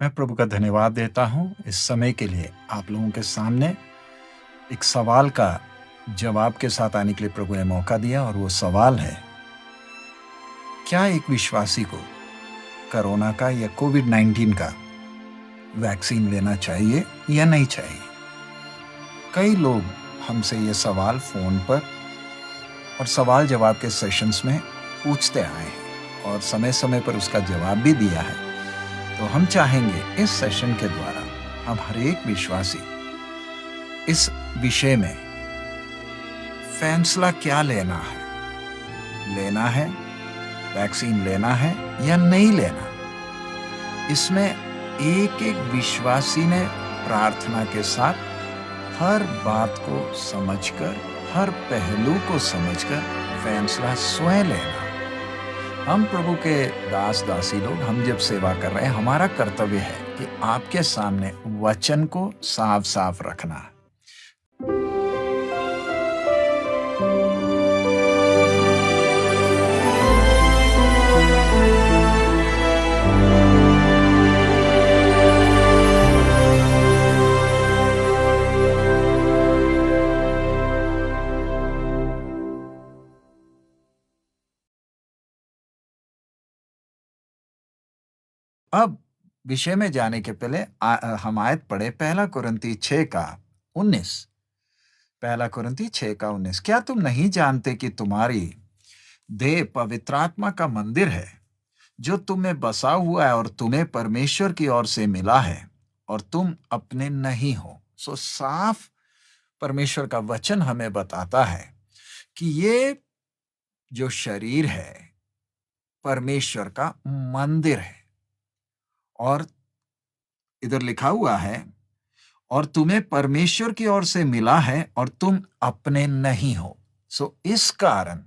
मैं प्रभु का धन्यवाद देता हूँ इस समय के लिए आप लोगों के सामने एक सवाल का जवाब के साथ आने के लिए प्रभु ने मौका दिया और वो सवाल है, क्या एक विश्वासी को कोरोना का या कोविड-19 का वैक्सीन लेना चाहिए या नहीं चाहिए? कई लोग हमसे ये सवाल फ़ोन पर और सवाल जवाब के सेशंस में पूछते आए हैं और समय-समय पर उसका जवाब भी दिया है। तो हम चाहेंगे इस सेशन के द्वारा हम हर एक विश्वासी इस विषय में फैसला क्या लेना है, वैक्सीन लेना है या नहीं लेना। इसमें एक-एक विश्वासी ने प्रार्थना के साथ हर बात को समझकर, हर पहलू को समझकर फैसला स्वयं लेना। हम प्रभु के दास-दासी लोग, हम जब सेवा कर रहे हैं, हमारा कर्तव्य है कि आपके सामने वचन को साफ-साफ रखना। अब विषय में जाने के पहले हम आयत पढ़े पहला कुरिन्ती 6 का 19। पहला कुरिन्ती 6 का 19। क्या तुम नहीं जानते कि तुम्हारी देह पवित्र आत्मा का मंदिर है, जो तुम में बसा हुआ है और तुम्हें परमेश्वर की ओर से मिला है और तुम अपने नहीं हो। सो साफ परमेश्वर का वचन हमें बताता है कि ये जो शरीर है परमेश्वर का मंदिर है। और इधर लिखा हुआ है, और तुम्हें परमेश्वर की ओर से मिला है और तुम अपने नहीं हो। सो इस कारण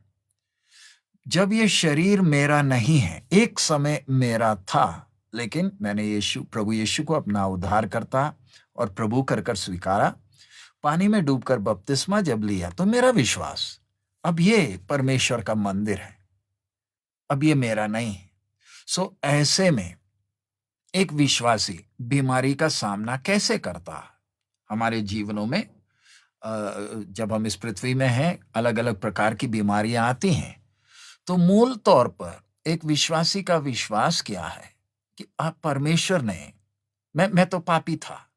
जब ये शरीर मेरा नहीं है, एक समय मेरा था, लेकिन मैंने प्रभु यीशु को अपना उद्धारकर्ता और प्रभु कर स्वीकारा, पानी में डूबकर बपतिस्मा जब लिया, तो मेरा विश्वास अब ये परमेश्वर का मंदिर है, अब ये मेरा नहीं है। सो ऐसे में एक विश्वासी बीमारी का सामना कैसे करता है? हमारे जीवनों में जब हम इस पृथ्वी में हैं, अलग-अलग प्रकार की बीमारियां आती हैं। तो मूल तौर पर एक विश्वासी का विश्वास क्या है कि परमेश्वर ने, मैं तो पापी था,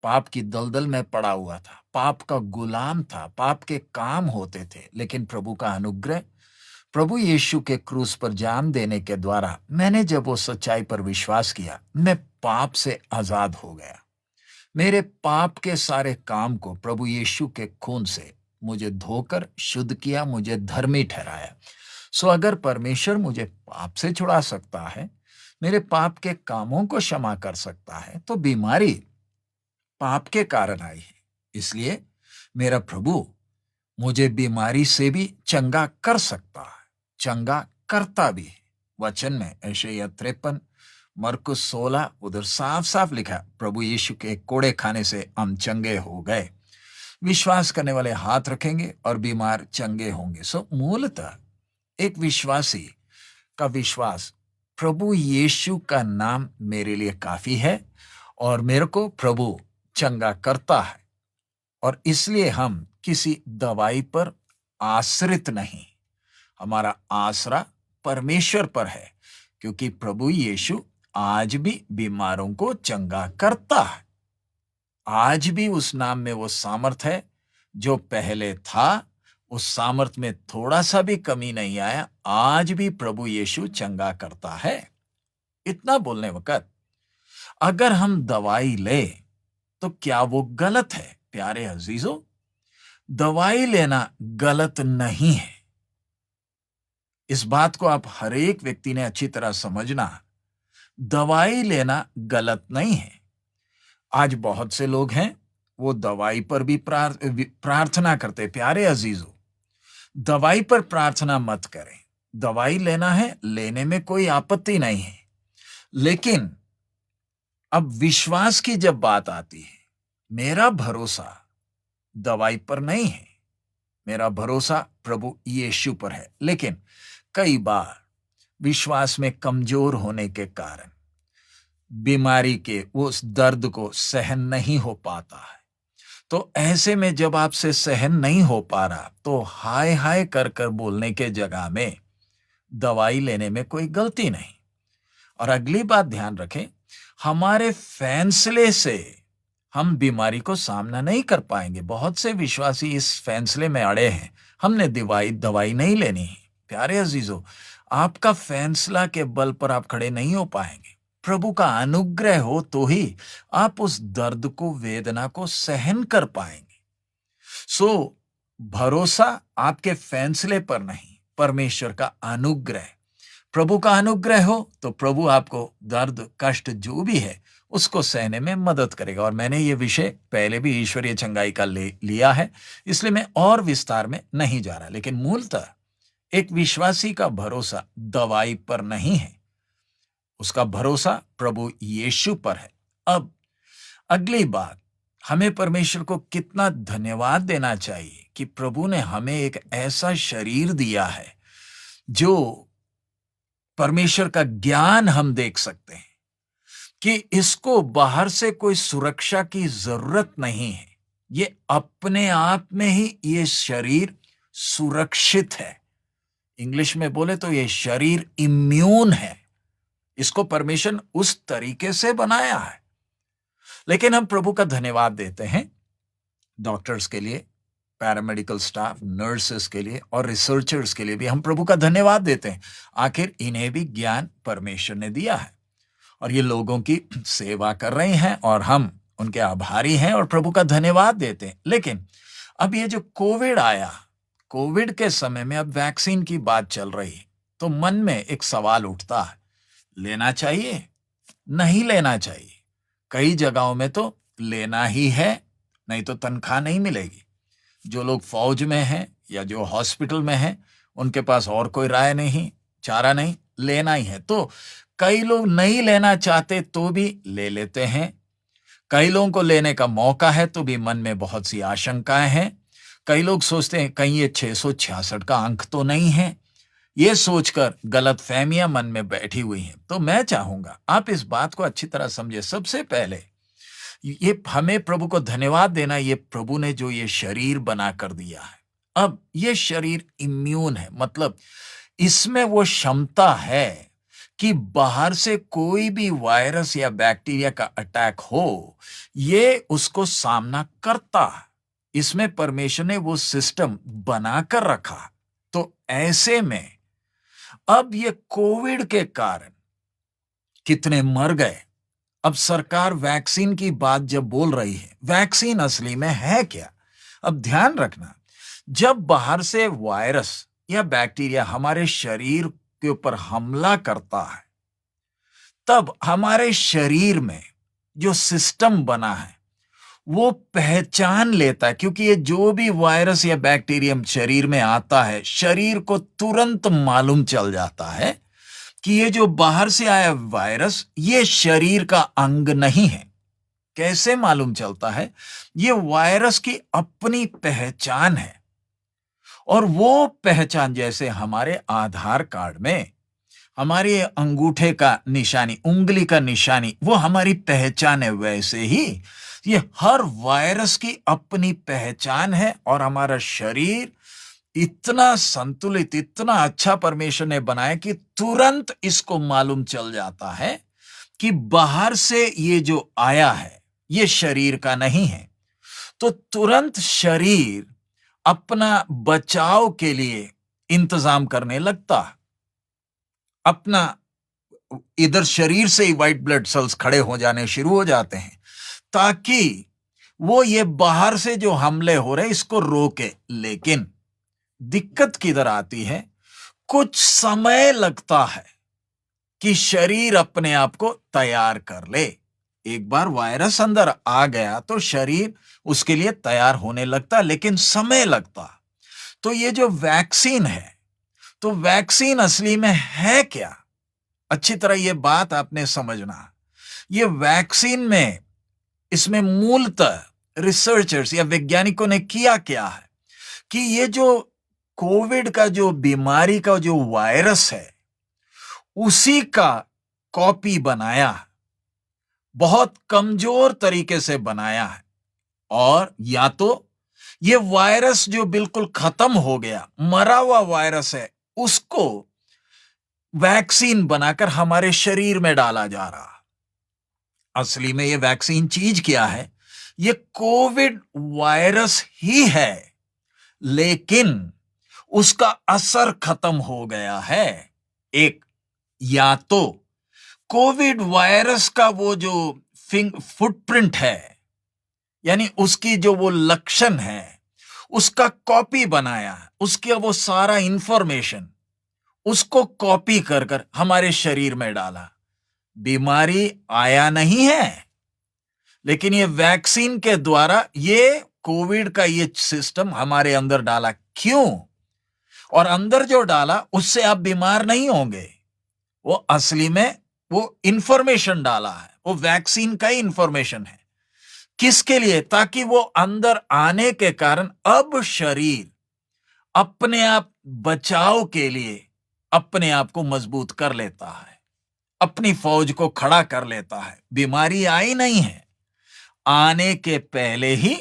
पाप की दलदल में पड़ा हुआ था, पाप का गुलाम था, पाप के काम होते थे, लेकिन प्रभु का अनुग्रह, प्रभु यीशु के क्रूस पर जान देने के द्वारा मैंने जब वो सच्चाई पर विश्वास किया, मैं पाप से आजाद हो गया। मेरे पाप के सारे काम को प्रभु यीशु के खून से मुझे धोकर शुद्ध किया, मुझे धर्मी ठहराया। सो अगर परमेश्वर मुझे पाप से छुड़ा सकता है, मेरे पाप के कामों को क्षमा कर सकता है, तो बीमारी पाप के कारण आई है। इसलिए मेरा प्रभु मुझे बीमारी से भी चंगा कर सकता है, चंगा करता भी है। वचन में यशायाह 53, मरकुस 16 उधर साफ-साफ लिखा, प्रभु यीशु के कोड़े खाने से हम चंगे हो गए। विश्वास करने वाले हाथ रखेंगे और बीमार चंगे होंगे। सो मूलतः एक विश्वासी का विश्वास, प्रभु यीशु का नाम मेरे लिए काफी है और मेरे को प्रभु चंगा करता है, और इसलिए हम किसी दवाई पर आश्रित नहीं, हमारा आसरा परमेश्वर पर है, क्योंकि प्रभु यीशु आज भी बीमारों को चंगा करता है। आज भी उस नाम में वो सामर्थ है जो पहले था, उस सामर्थ में थोड़ा सा भी कमी नहीं आया। आज भी प्रभु यीशु चंगा करता है। इतना बोलने वक्त अगर हम दवाई ले तो क्या वो गलत है? प्यारे अजीजों, दवाई लेना गलत नहीं है। इस बात को आप हर एक व्यक्ति ने अच्छी तरह समझना। दवाई लेना गलत नहीं है। आज बहुत से लोग हैं, वो दवाई पर भी प्रार्थना करते। प्यारे अजीजों, दवाई पर प्रार्थना मत करें। दवाई लेना है, लेने में कोई आपत्ति नहीं है, लेकिन अब विश्वास की जब बात आती है, मेरा भरोसा दवाई पर नहीं है, मेरा भरोसा प्रभु यीशु पर है। लेकिन कई बार विश्वास में कमजोर होने के कारण बीमारी के उस दर्द को सहन नहीं हो पाता है। तो ऐसे में जब आपसे सहन नहीं हो पा रहा, तो हाय हाय कर कर बोलने के जगह में दवाई लेने में कोई गलती नहीं। और अगली बात ध्यान रखें, हमारे फैसले से हम बीमारी को सामना नहीं कर पाएंगे। बहुत से विश्वासी इस फैसले में अड़े हैं, हमने दवाई नहीं लेनी है। प्यारे अजीजों, आपका फैसला के बल पर आप खड़े नहीं हो पाएंगे। प्रभु का अनुग्रह हो तो ही आप उस दर्द को, वेदना को सहन कर पाएंगे। सो भरोसा आपके फैसले पर नहीं, परमेश्वर का अनुग्रह। प्रभु का अनुग्रह हो तो प्रभु आपको दर्द, कष्ट जो भी है उसको सहने में मदद करेगा। और मैंने ये विषय पहले भी ईश्वरीय चंगाई का लिया है, इसलिए मैं और विस्तार में नहीं जा रहा। लेकिन मूलतः एक विश्वासी का भरोसा दवाई पर नहीं है, उसका भरोसा प्रभु यीशु पर है। अब अगली बात, हमें परमेश्वर को कितना धन्यवाद देना चाहिए कि प्रभु ने हमें एक ऐसा शरीर दिया है जो परमेश्वर का ज्ञान हम देख सकते हैं कि इसको बाहर से कोई सुरक्षा की जरूरत नहीं है। ये अपने आप में ही ये शरीर सुरक्षित है। इंग्लिश में बोले तो ये शरीर इम्यून है। इसको परमेश्वर उस तरीके से बनाया है। लेकिन हम प्रभु का धन्यवाद देते हैं डॉक्टर्स के लिए, पैरामेडिकल स्टाफ, नर्सेस के लिए और रिसर्चर्स के लिए भी हम प्रभु का धन्यवाद देते हैं। आखिर इन्हें भी ज्ञान परमेश्वर ने दिया है और ये लोगों की सेवा कर रहे हैं और हम उनके आभारी हैं और प्रभु का धन्यवाद देते हैं। लेकिन अब ये जो कोविड आया, कोविड के समय में अब वैक्सीन की बात चल रही है, तो मन में एक सवाल उठता है, लेना चाहिए, नहीं लेना चाहिए? कई जगहों में तो लेना ही है, नहीं तो तनख्वाह नहीं मिलेगी। जो लोग फौज में हैं या जो हॉस्पिटल में हैं, उनके पास और कोई राय नहीं, चारा नहीं, लेना ही है। तो कई लोग नहीं लेना चाहते तो भी ले लेते हैं। कई लोगों को लेने का मौका है तो भी मन में बहुत सी आशंकाएं हैं। कई लोग सोचते हैं कहीं ये 666 का अंक तो नहीं है, ये सोचकर गलत फहमियां मन में बैठी हुई हैं। तो मैं चाहूंगा आप इस बात को अच्छी तरह समझे। सबसे पहले ये हमें प्रभु को धन्यवाद देना, ये प्रभु ने जो ये शरीर बना कर दिया है। अब ये शरीर इम्यून है, मतलब इसमें वो क्षमता है कि बाहर से कोई भी वायरस या बैक्टीरिया का अटैक हो, ये उसको सामना करता है। इसमें परमेश्वर ने वो सिस्टम बनाकर रखा। तो ऐसे में अब ये कोविड के कारण कितने मर गए। अब सरकार वैक्सीन की बात जब बोल रही है, वैक्सीन असली में है क्या? अब ध्यान रखना, जब बाहर से वायरस या बैक्टीरिया हमारे शरीर के ऊपर हमला करता है, तब हमारे शरीर में जो सिस्टम बना है वो पहचान लेता है। क्योंकि ये जो भी वायरस या बैक्टीरियम शरीर में आता है, शरीर को तुरंत मालूम चल जाता है कि ये जो बाहर से आया वायरस ये शरीर का अंग नहीं है। कैसे मालूम चलता है? ये वायरस की अपनी पहचान है। और वो पहचान, जैसे हमारे आधार कार्ड में हमारे अंगूठे का निशानी, उंगली का निशानी, वो हमारी पहचान है, वैसे ही ये हर वायरस की अपनी पहचान है। और हमारा शरीर इतना संतुलित, इतना अच्छा परमेश्वर ने बनाया कि तुरंत इसको मालूम चल जाता है कि बाहर से ये जो आया है ये शरीर का नहीं है। तो तुरंत शरीर अपना बचाव के लिए इंतजाम करने लगता है। अपना इधर शरीर से ही व्हाइट ब्लड सेल्स खड़े हो जाने शुरू हो जाते हैं ताकि वो ये बाहर से जो हमले हो रहे इसको रोके। लेकिन दिक्कत किधर आती है? कुछ समय लगता है कि शरीर अपने आप को तैयार कर ले। एक बार वायरस अंदर आ गया तो शरीर उसके लिए तैयार होने लगता, लेकिन समय लगता। तो ये जो वैक्सीन है, तो वैक्सीन असली में है क्या? अच्छी तरह ये बात आपने समझना। ये वैक्सीन में, इसमें मूलतः रिसर्चर्स या वैज्ञानिकों ने किया क्या है कि ये जो कोविड का जो बीमारी का जो वायरस है उसी का कॉपी बनाया बहुत कमजोर तरीके से बनाया है। और या तो ये वायरस जो बिल्कुल खत्म हो गया, मरा हुआ वायरस है, उसको वैक्सीन बनाकर हमारे शरीर में डाला जा रहा। असली में ये वैक्सीन चीज क्या है? ये कोविड वायरस ही है, लेकिन उसका असर खत्म हो गया है। एक, या तो कोविड वायरस का वो जो फुटप्रिंट है, यानी उसकी जो वो लक्षण है, उसका कॉपी बनाया है, उसका वो सारा इंफॉर्मेशन उसको कॉपी कर कर हमारे शरीर में डाला। बीमारी आया नहीं है, लेकिन ये वैक्सीन के द्वारा ये कोविड का ये सिस्टम हमारे अंदर डाला। क्यों? और अंदर जो डाला उससे आप बीमार नहीं होंगे। वो असली में वो इंफॉर्मेशन डाला है, वो वैक्सीन का ही इंफॉर्मेशन है। किसके लिए? ताकि वो अंदर आने के कारण अब शरीर अपने आप बचाव के लिए अपने आप को मजबूत कर लेता है, अपनी फौज को खड़ा कर लेता है। बीमारी आई नहीं है, आने के पहले ही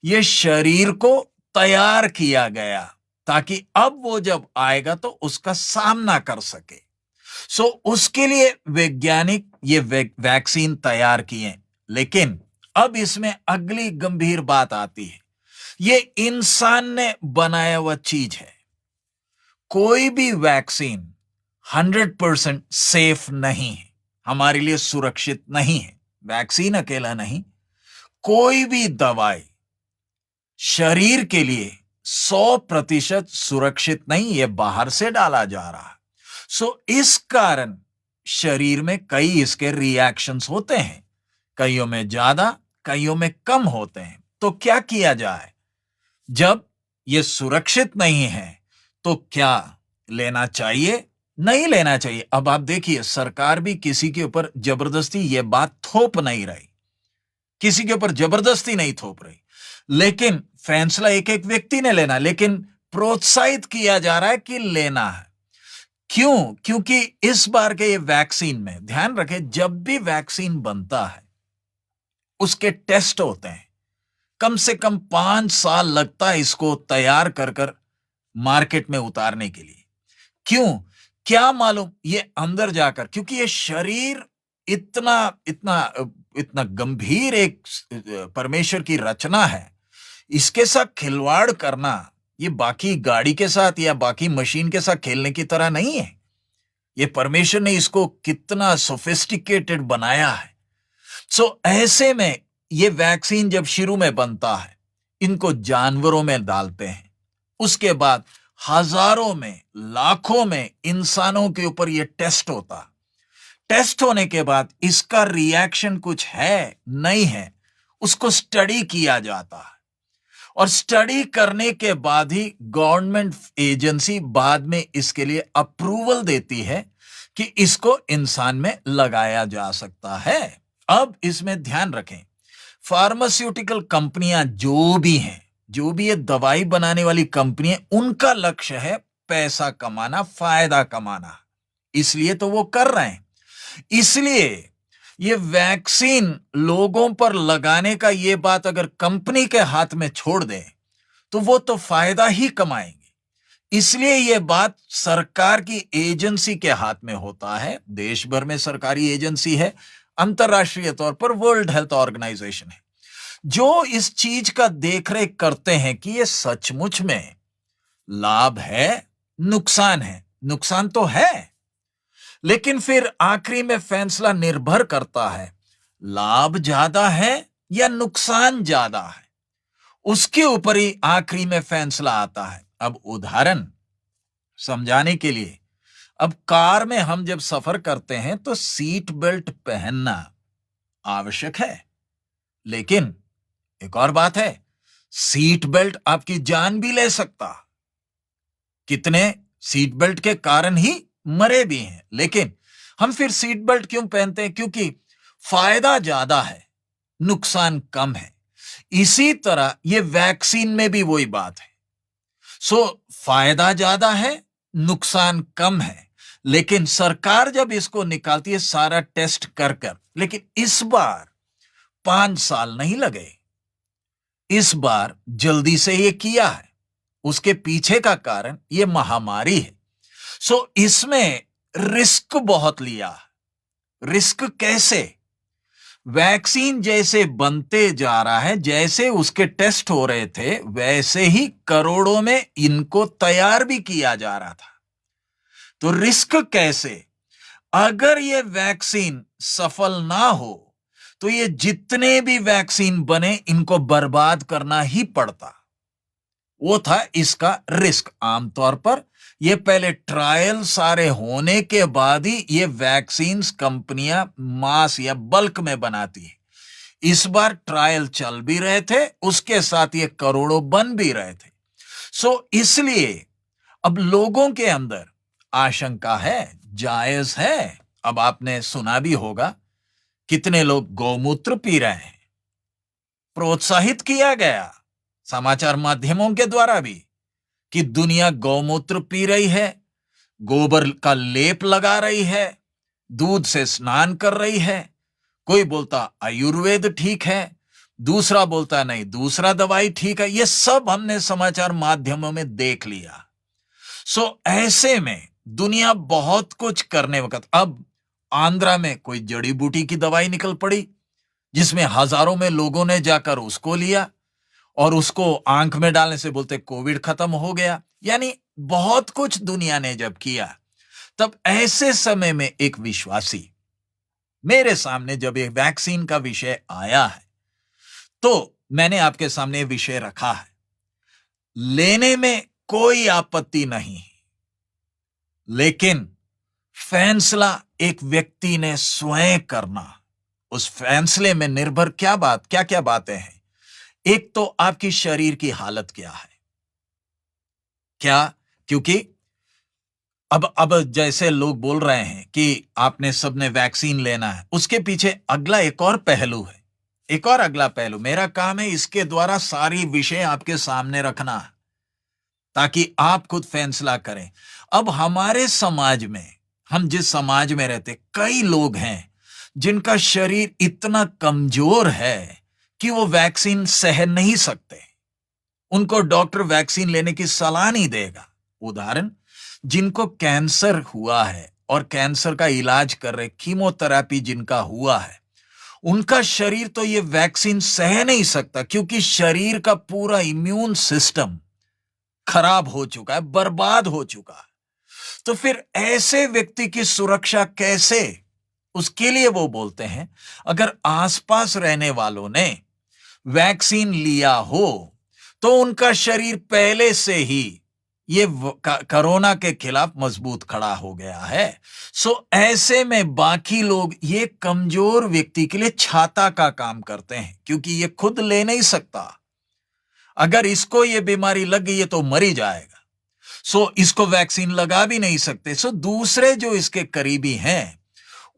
ये शरीर को तैयार किया गया, ताकि अब वो जब आएगा तो उसका सामना कर सके। सो उसके लिए वैज्ञानिक ये वैक्सीन तैयार किए। लेकिन अब इसमें अगली गंभीर बात आती है, ये इंसान ने बनाया हुआ चीज है। कोई भी वैक्सीन 100% सेफ नहीं है, हमारे लिए सुरक्षित नहीं है। वैक्सीन अकेला नहीं, कोई भी दवाई शरीर के लिए 100% सुरक्षित नहीं, ये बाहर से डाला जा रहा है। सो इस कारण शरीर में कई इसके रिएक्शंस होते हैं, कईयों में ज्यादा, कईयों में कम होते हैं। तो क्या किया जाए? जब ये सुरक्षित नहीं है तो क्या लेना चाहिए, नहीं लेना चाहिए? अब आप देखिए, सरकार भी किसी के ऊपर जबरदस्ती ये बात थोप नहीं रही, किसी के ऊपर जबरदस्ती नहीं थोप रही, लेकिन फैसला एक एक व्यक्ति ने लेना, लेकिन प्रोत्साहित किया जा रहा है कि लेना है। क्यों? क्योंकि इस बार के ये वैक्सीन में ध्यान रखें, जब भी वैक्सीन बनता है उसके टेस्ट होते हैं। कम से कम 5 साल लगता है इसको तैयार कर कर मार्केट में उतारने के लिए। क्यों? क्या मालूम, ये अंदर जाकर, क्योंकि ये शरीर इतना इतना इतना गंभीर एक परमेश्वर की रचना है, इसके साथ खिलवाड़ करना ये बाकी गाड़ी के साथ या बाकी मशीन के साथ खेलने की तरह नहीं है। ये परमेश्वर ने इसको कितना सोफिस्टिकेटेड बनाया है। सो ऐसे में ये वैक्सीन जब शुरू में बनता है, इनको जानवरों में डालते हैं, उसके बाद हजारों में, लाखों में इंसानों के ऊपर ये टेस्ट होता। टेस्ट होने के बाद इसका रिएक्शन कुछ है नहीं है, उसको स्टडी किया जाता है, और स्टडी करने के बाद ही गवर्नमेंट एजेंसी बाद में इसके लिए अप्रूवल देती है कि इसको इंसान में लगाया जा सकता है। अब इसमें ध्यान रखें, फार्मास्यूटिकल कंपनियां जो भी हैं, जो भी ये दवाई बनाने वाली कंपनियां, उनका लक्ष्य है पैसा कमाना, फायदा कमाना, इसलिए तो वो कर रहे हैं। इसलिए ये वैक्सीन लोगों पर लगाने का ये बात अगर कंपनी के हाथ में छोड़ दें तो वो तो फायदा ही कमाएंगे। इसलिए ये बात सरकार की एजेंसी के हाथ में होता है। देश भर में सरकारी एजेंसी है, अंतरराष्ट्रीय तौर पर वर्ल्ड हेल्थ ऑर्गेनाइजेशन है, जो इस चीज का देखरेख करते हैं कि ये सचमुच में लाभ है, नुकसान है। नुकसान तो है, लेकिन फिर आखिरी में फैसला निर्भर करता है लाभ ज्यादा है या नुकसान ज्यादा है, उसके ऊपर ही आखिरी में फैसला आता है। अब उदाहरण समझाने के लिए, अब कार में हम जब सफर करते हैं तो सीट बेल्ट पहनना आवश्यक है, लेकिन एक और बात है, सीट बेल्ट आपकी जान भी ले सकता। कितने सीट बेल्ट के कारण ही मरे भी हैं। लेकिन हम फिर सीट बेल्ट क्यों पहनते हैं? क्योंकि फायदा ज्यादा है, नुकसान कम है। इसी तरह ये वैक्सीन में भी वही बात है। सो फायदा ज्यादा है, नुकसान कम है, लेकिन सरकार जब इसको निकालती है सारा टेस्ट कर कर, लेकिन इस बार 5 साल नहीं लगे, इस बार जल्दी से ये किया है। उसके पीछे का कारण ये महामारी है। सो इसमें रिस्क बहुत लिया। रिस्क कैसे? वैक्सीन जैसे बनते जा रहा है, जैसे उसके टेस्ट हो रहे थे, वैसे ही करोड़ों में इनको तैयार भी किया जा रहा था। तो रिस्क कैसे? अगर ये वैक्सीन सफल ना हो तो ये जितने भी वैक्सीन बने इनको बर्बाद करना ही पड़ता। वो था इसका रिस्क। आमतौर पर ये पहले ट्रायल सारे होने के बाद ही ये वैक्सीन कंपनियां मास या बल्क में बनाती है। इस बार ट्रायल चल भी रहे थे, उसके साथ ये करोड़ों बन भी रहे थे। सो इसलिए अब लोगों के अंदर आशंका है, जायज है। अब आपने सुना भी होगा कितने लोग गौमूत्र पी रहे हैं। प्रोत्साहित किया गया समाचार माध्यमों के द्वारा भी कि दुनिया गौमूत्र पी रही है, गोबर का लेप लगा रही है, दूध से स्नान कर रही है। कोई बोलता आयुर्वेद ठीक है, दूसरा बोलता नहीं दूसरा दवाई ठीक है। ये सब हमने समाचार माध्यमों में देख लिया। सो ऐसे में दुनिया बहुत कुछ करने वक्त, अब आंध्रा में कोई जड़ी बूटी की दवाई निकल पड़ी जिसमें हजारों में लोगों ने जाकर उसको लिया और उसको आंख में डालने से बोलते कोविड खत्म हो गया। यानी बहुत कुछ दुनिया ने जब किया, तब ऐसे समय में एक विश्वासी मेरे सामने जब एक वैक्सीन का विषय आया है, तो मैंने आपके सामने विषय रखा है। लेने में कोई आपत्ति नहीं, लेकिन फैसला एक व्यक्ति ने स्वयं करना। उस फैसले में निर्भर क्या क्या बातें हैं। एक तो आपकी शरीर की हालत क्या है, क्या, क्योंकि अब जैसे लोग बोल रहे हैं कि आपने सबने वैक्सीन लेना है, उसके पीछे अगला एक और पहलू है, एक और अगला पहलू। मेरा काम है इसके द्वारा सारी विषय आपके सामने रखना ताकि आप खुद फैसला करें। अब हमारे समाज में, हम जिस समाज में रहते, कई लोग हैं जिनका शरीर इतना कमजोर है कि वो वैक्सीन सह नहीं सकते। उनको डॉक्टर वैक्सीन लेने की सलाह नहीं देगा। उदाहरण, जिनको कैंसर हुआ है और कैंसर का इलाज कर रहे, कीमोथेरेपी जिनका हुआ है, उनका शरीर तो ये वैक्सीन सह नहीं सकता, क्योंकि शरीर का पूरा इम्यून सिस्टम खराब हो चुका है, बर्बाद हो चुका है। तो फिर ऐसे व्यक्ति की सुरक्षा कैसे? उसके लिए वो बोलते हैं अगर आसपास रहने वालों ने वैक्सीन लिया हो तो उनका शरीर पहले से ही ये कोरोना के खिलाफ मजबूत खड़ा हो गया है। सो ऐसे में बाकी लोग ये कमजोर व्यक्ति के लिए छाता का काम करते हैं, क्योंकि ये खुद ले नहीं सकता। अगर इसको ये बीमारी लग गई है तो मर ही जाएगा। सो इसको वैक्सीन लगा भी नहीं सकते। सो दूसरे जो इसके करीबी हैं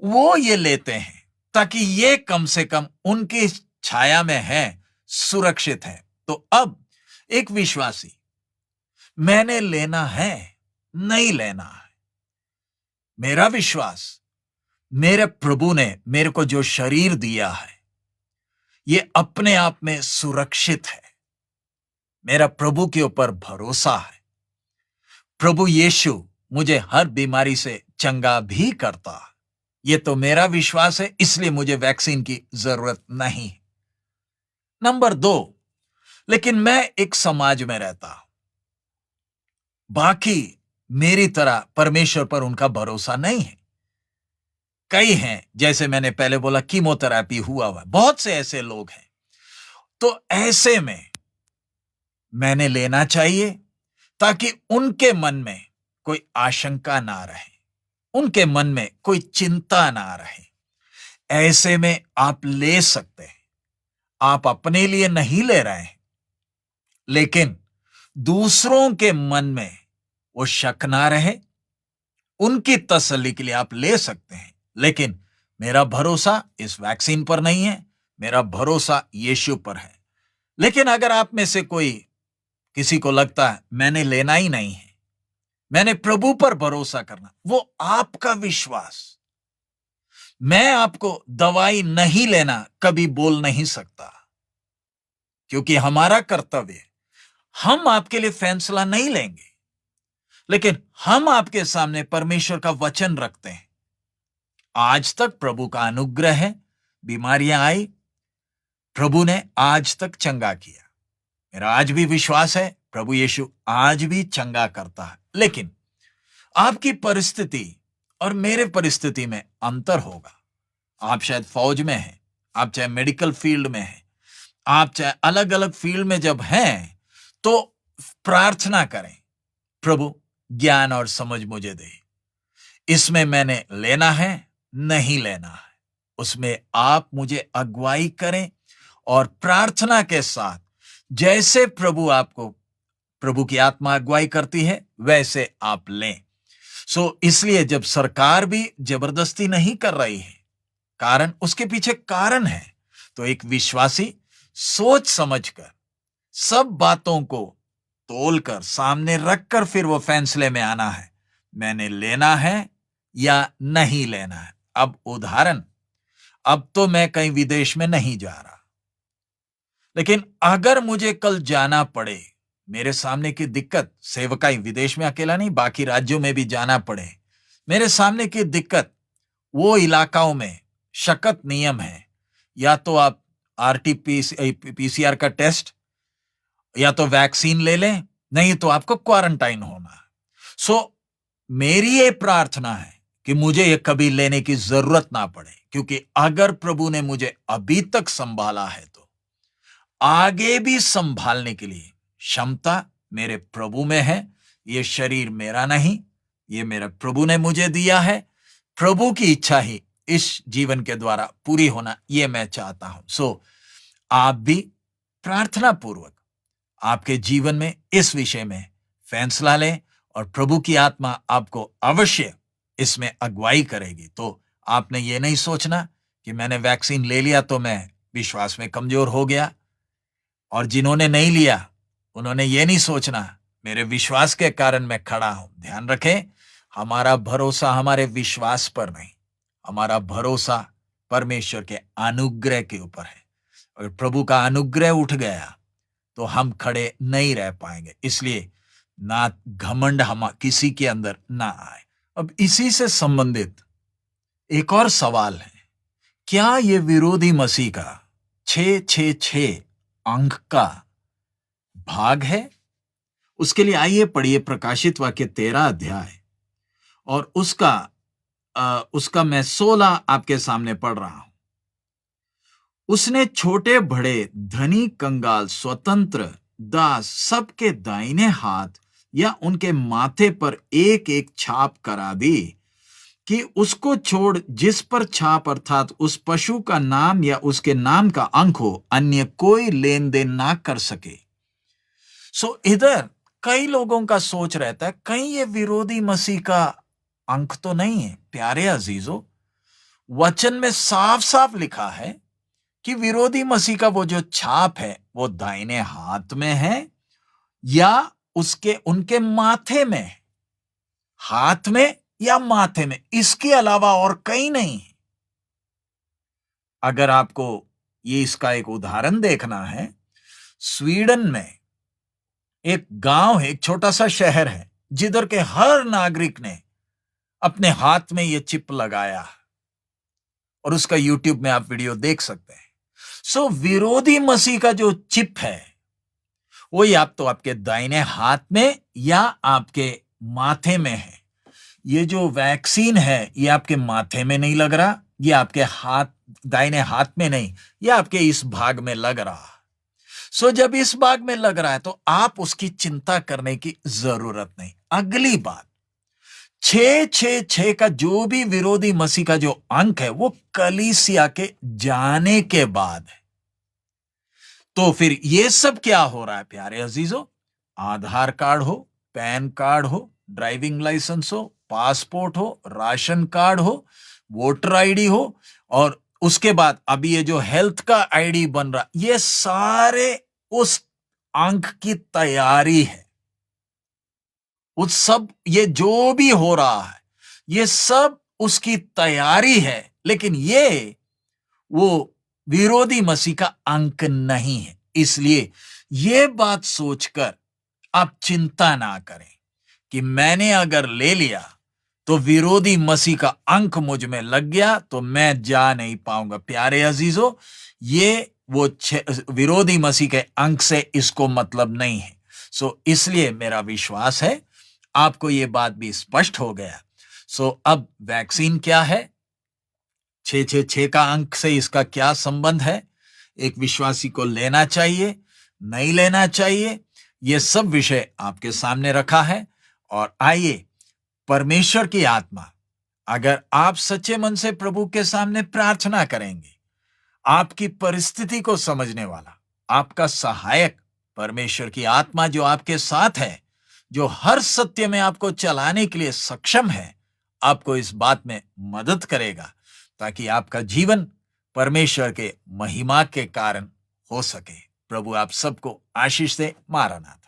वो ये लेते हैं ताकि ये कम से कम उनकी छाया में है, सुरक्षित है। तो अब एक विश्वासी, मैंने लेना है नहीं लेना है, मेरा विश्वास मेरे प्रभु ने मेरे को जो शरीर दिया है ये अपने आप में सुरक्षित है। मेरा प्रभु के ऊपर भरोसा है। प्रभु यीशु मुझे हर बीमारी से चंगा भी करता है। ये तो मेरा विश्वास है, इसलिए मुझे वैक्सीन की जरूरत नहीं। नंबर 2, लेकिन मैं एक समाज में रहता हूं, बाकी मेरी तरह परमेश्वर पर उनका भरोसा नहीं है। कई हैं, जैसे मैंने पहले बोला, कीमोथेरेपी हुआ हुआ, बहुत से ऐसे लोग हैं। तो ऐसे में मैंने लेना चाहिए ताकि उनके मन में कोई आशंका ना रहे, उनके मन में कोई चिंता ना रहे। ऐसे में आप ले सकते हैं। आप अपने लिए नहीं ले रहे हैं, लेकिन दूसरों के मन में वो शक ना रहे, उनकी तसल्ली के लिए आप ले सकते हैं। लेकिन मेरा भरोसा इस वैक्सीन पर नहीं है, मेरा भरोसा यीशु पर है। लेकिन अगर आप में से कोई, किसी को लगता है मैंने लेना ही नहीं है, मैंने प्रभु पर भरोसा करना, वो आपका विश्वास। मैं आपको दवाई नहीं लेना कभी बोल नहीं सकता, क्योंकि हमारा कर्तव्य, हम आपके लिए फैसला नहीं लेंगे, लेकिन हम आपके सामने परमेश्वर का वचन रखते हैं। आज तक प्रभु का अनुग्रह है, बीमारियां आई, प्रभु ने आज तक चंगा किया। मेरा आज भी विश्वास है प्रभु यीशु आज भी चंगा करता है। लेकिन आपकी परिस्थिति और मेरे परिस्थिति में अंतर होगा। आप शायद फौज में हैं, आप चाहे मेडिकल फील्ड में हैं, आप चाहे अलग अलग फील्ड में जब हैं, तो प्रार्थना करें, प्रभु ज्ञान और समझ मुझे दे, इसमें मैंने लेना है नहीं लेना है, उसमें आप मुझे अगुवाई करें और प्रार्थना के साथ जैसे प्रभु की आत्मा अगुवाई करती है वैसे आप लें। इसलिए जब सरकार भी जबरदस्ती नहीं कर रही है, कारण उसके पीछे कारण है, तो एक विश्वासी सोच समझकर सब बातों को तोलकर सामने रखकर फिर वो फैसले में आना है, मैंने लेना है या नहीं लेना है। अब उदाहरण, अब तो मैं कहीं विदेश में नहीं जा रहा, लेकिन अगर मुझे कल जाना पड़े, मेरे सामने की दिक्कत, सेवकाई विदेश में अकेला नहीं, बाकी राज्यों में भी जाना पड़े, मेरे सामने की दिक्कत, वो इलाकाओं में शक़त नियम है, या तो आप पीसीआर का टेस्ट या तो वैक्सीन ले लें, नहीं तो आपको क्वारंटाइन होना है। मेरी ये प्रार्थना है कि मुझे ये कभी लेने की जरूरत ना पड़े, क्योंकि अगर प्रभु ने मुझे अभी तक संभाला है तो आगे भी संभालने के लिए क्षमता मेरे प्रभु में है। ये शरीर मेरा नहीं, ये मेरा प्रभु ने मुझे दिया है। प्रभु की इच्छा ही इस जीवन के द्वारा पूरी होना, ये मैं चाहता हूं। आप भी प्रार्थना पूर्वक आपके जीवन में इस विषय में फैसला लें और प्रभु की आत्मा आपको अवश्य इसमें अगुवाई करेगी। तो आपने ये नहीं सोचना कि मैंने वैक्सीन ले लिया तो मैं विश्वास में कमजोर हो गया, और जिन्होंने नहीं लिया उन्होंने ये नहीं सोचना मेरे विश्वास के कारण मैं खड़ा हूं। ध्यान रखें, हमारा भरोसा हमारे विश्वास पर नहीं, हमारा भरोसा परमेश्वर के अनुग्रह के ऊपर है। अगर प्रभु का अनुग्रह उठ गया तो हम खड़े नहीं रह पाएंगे। इसलिए ना घमंड हम किसी के अंदर ना आए। अब इसी से संबंधित एक और सवाल है, क्या ये विरोधी मसीह का 666 अंक का भाग है? उसके लिए आइए पढ़िए प्रकाशित वाक्य 13 अध्याय, और उसका मैं 16 आपके सामने पढ़ रहा हूं। उसने छोटे बड़े, धनी कंगाल, स्वतंत्र, दास सबके दाहिने हाथ या उनके माथे पर एक एक छाप करा दी कि उसको छोड़ जिस पर छाप अर्थात उस पशु का नाम या उसके नाम का अंक हो, अन्य कोई लेन देन ना कर सके। इधर कई लोगों का सोच रहता है कहीं ये विरोधी मसीह का अंक तो नहीं है। प्यारे अजीजों, वचन में साफ साफ लिखा है कि विरोधी मसीह का वो जो छाप है वो दाहिने हाथ में है या उनके माथे में है, हाथ में या माथे में, इसके अलावा और कहीं नहीं। अगर आपको ये इसका एक उदाहरण देखना है, स्वीडन में एक गांव है, एक छोटा सा शहर है, जिधर के हर नागरिक ने अपने हाथ में ये चिप लगाया, और उसका यूट्यूब में आप वीडियो देख सकते हैं। विरोधी मसीह का जो चिप है वो या तो आपके दाहिने हाथ में या आपके माथे में है। ये जो वैक्सीन है ये आपके माथे में नहीं लग रहा, ये आपके दाहिने हाथ में नहीं, ये आपके इस भाग में लग रहा। जब इस भाग में लग रहा है तो आप उसकी चिंता करने की जरूरत नहीं। अगली बात, 666 का जो भी विरोधी मसीह का जो अंक है वो कलीसिया के जाने के बाद है। तो फिर ये सब क्या हो रहा है प्यारे अजीजों? आधार कार्ड हो, पैन कार्ड हो, ड्राइविंग लाइसेंस हो, पासपोर्ट हो, राशन कार्ड हो, वोटर आईडी हो, और उसके बाद अभी ये जो हेल्थ का आईडी बन रहा, ये सारे उस अंक की तैयारी है। उस सब ये जो भी हो रहा है, ये सब उसकी तैयारी है, लेकिन ये वो विरोधी मसीह का अंक नहीं है। इसलिए ये बात सोचकर आप चिंता ना करें कि मैंने अगर ले लिया तो विरोधी मसीह का अंक मुझ में लग गया तो मैं जा नहीं पाऊंगा। प्यारे अजीजों, ये वो विरोधी मसीह के अंक से इसको मतलब नहीं है। इसलिए मेरा विश्वास है आपको ये बात भी स्पष्ट हो गया। अब वैक्सीन क्या है, 666 का अंक से इसका क्या संबंध है, एक विश्वासी को लेना चाहिए नहीं लेना चाहिए, ये सब विषय आपके सामने रखा है। और आइए, परमेश्वर की आत्मा, अगर आप सच्चे मन से प्रभु के सामने प्रार्थना करेंगे, आपकी परिस्थिति को समझने वाला आपका सहायक परमेश्वर की आत्मा जो आपके साथ है, जो हर सत्य में आपको चलाने के लिए सक्षम है, आपको इस बात में मदद करेगा ताकि आपका जीवन परमेश्वर के महिमा के कारण हो सके। प्रभु आप सबको आशीष दे। मारानाथ।